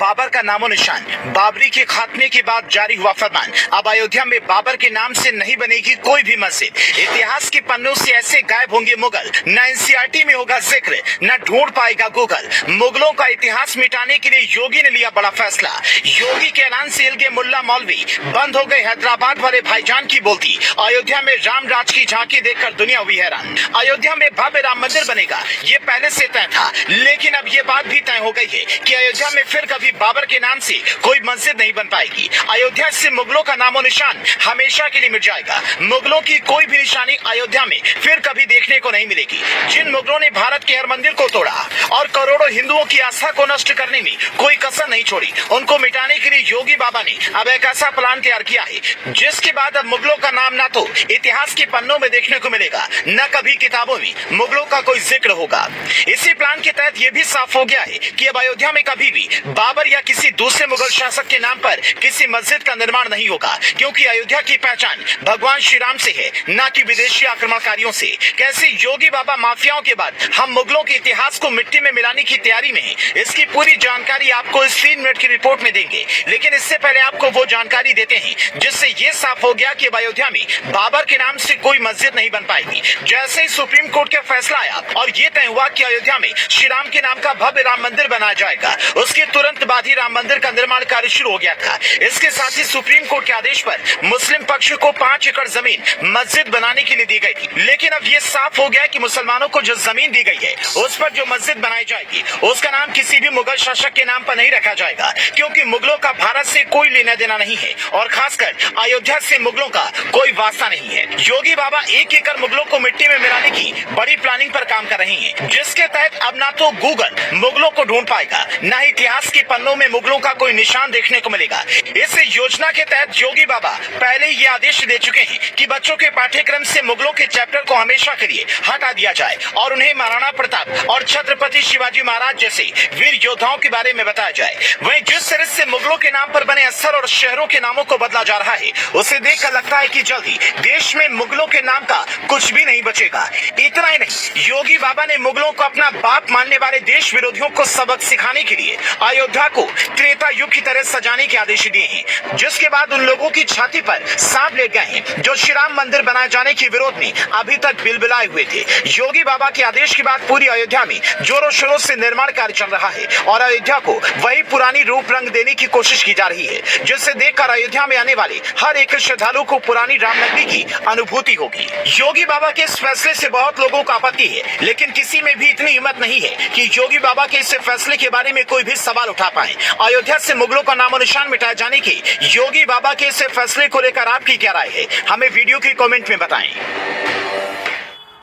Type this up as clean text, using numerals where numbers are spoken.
बाबर का नामो निशान। बाबरी के खात्मे के बाद जारी हुआ फरमान, अब अयोध्या में बाबर के नाम से नहीं बनेगी कोई भी मस्जिद। इतिहास के पन्नों से ऐसे गायब होंगे मुगल, न एनसीईआरटी में होगा जिक्र, न ढूंढ पाएगा गूगल। मुगलों का इतिहास मिटाने के लिए योगी ने लिया बड़ा फैसला। योगी के ऐलान से हिल गए मुल्ला मौलवी, बंद हो गए हैदराबाद वाले भाईजान की बोलती। अयोध्या में राम राज की झांकी देखकर दुनिया हुई हैरान। अयोध्या में भव्य राम मंदिर बनेगा, ये पहले से तय था, लेकिन अब ये बात भी तय हो गई है कि अयोध्या में फिर कभी बाबर के नाम से कोई मस्जिद नहीं बन पाएगी। अयोध्या से मुगलों का नामो निशान हमेशा के लिए मिट जाएगा। मुगलों की कोई भी निशानी अयोध्या में फिर कभी देखने को नहीं मिलेगी। जिन मुगलों ने भारत के हर मंदिर को तोड़ा और करोड़ों हिंदुओं की आस्था को नष्ट करने में कोई कसर नहीं छोड़ी, उनको मिटाने के लिए योगी बाबा ने अब एक ऐसा प्लान तैयार किया है जिसके बाद अब मुगलों का नाम ना तो इतिहास के पन्नों में देखने को मिलेगा, न कभी किताबों में मुगलों का कोई जिक्र होगा। इसी प्लान के तहत यह भी साफ हो गया है कि अब अयोध्या में कभी भी बाबर या किसी दूसरे मुगल शासक के नाम पर किसी मस्जिद का निर्माण नहीं होगा, क्योंकि अयोध्या की पहचान भगवान श्री राम से है, न कि विदेशी आक्रमणकारियों से। कैसे योगी बाबा माफियाओं के बाद हम मुगलों के इतिहास को मिट्टी में मिलाने की तैयारी में हैं, इसकी पूरी जानकारी आपको इस 3 मिनट की रिपोर्ट में देंगे। लेकिन इससे पहले आपको वो जानकारी देते हैं जिससे ये साफ हो गया कि अयोध्या में बाबर के नाम से कोई मस्जिद नहीं बन पाएगी। जैसे ही सुप्रीम कोर्ट का फैसला आया और ये तय हुआ कि अयोध्या में श्री राम के नाम का भव्य राम मंदिर बनाया जाएगा, उसके तुरंत बाद ही राम मंदिर का निर्माण कार्य शुरू हो गया था। इसके साथ ही सुप्रीम कोर्ट के आदेश पर मुस्लिम पक्ष को 5 एकड़ जमीन मस्जिद बनाने के लिए दी गई थी। लेकिन अब ये साफ हो गया कि मुसलमानों को जो जमीन दी गई है उस पर जो मस्जिद बनाई जाएगी उसका नाम किसी भी मुगल शासक के नाम पर नहीं रखा जाएगा, क्योंकि मुगलों का भारत से कोई लेना देना नहीं है और खासकर अयोध्या से मुगलों का कोई वास्ता नहीं है। योगी बाबा 1 एकड़ मुगलों को मिट्टी में मिलाने की बड़ी प्लानिंग पर काम कर रही हैं, जिसके तहत अब ना तो गूगल मुगलों को ढूंढ पाएगा, न ही इतिहास के पन्नों में मुगलों का कोई निशान देखने को मिलेगा। इस योजना के तहत योगी बाबा पहले ही ये आदेश दे चुके हैं कि बच्चों के पाठ्यक्रम से मुगलों के चैप्टर को हमेशा के लिए हटा दिया जाए और उन्हें महाराणा प्रताप और छत्रपति शिवाजी महाराज जैसे वीर योद्धाओं के बारे में बताया जाए। वहीं जिस तरह से मुगलों के नाम पर बने स्थल और शहरों के नामों को बदला जा रहा है, उसे देखकर लगता है कि जल्द ही देश में मुगलों के नाम का कुछ भी नहीं बचेगा। इतना ही नहीं, योगी बाबा ने मुगलों को अपना बाप मानने वाले देश विरोधियों को सबक सिखाने के लिए अयोध्या को त्रेता युग की तरह सजाने के आदेश दिए हैं, जिसके बाद उन लोगों की छाती पर सांप लेट गए हैं जो श्री राम मंदिर बनाए जाने के विरोध में अभी तक बिलबिलाए हुए थे। योगी बाबा के आदेश के बाद पूरी अयोध्या में जोरों शोरों से निर्माण कार्य चल रहा है और अयोध्या को वही पुरानी रूप रंग देने की कोशिश की जा रही है, जिससे देखकर अयोध्या में आने वाले हर एक श्रद्धालु को पुरानी रामनगरी की अनुभूति होगी। योगी बाबा के इस फैसले से बहुत लोगों को आपत्ति है, लेकिन किसी में भी इतनी हिम्मत नहीं है कि योगी बाबा के इस फैसले के बारे में कोई भी सवाल उठा पाए। अयोध्या से मुगलों का नामो निशान मिटाए जाने के योगी बाबा के इस फैसले को लेकर आपकी क्या राय है, हमें वीडियो के कमेंट में बताएं।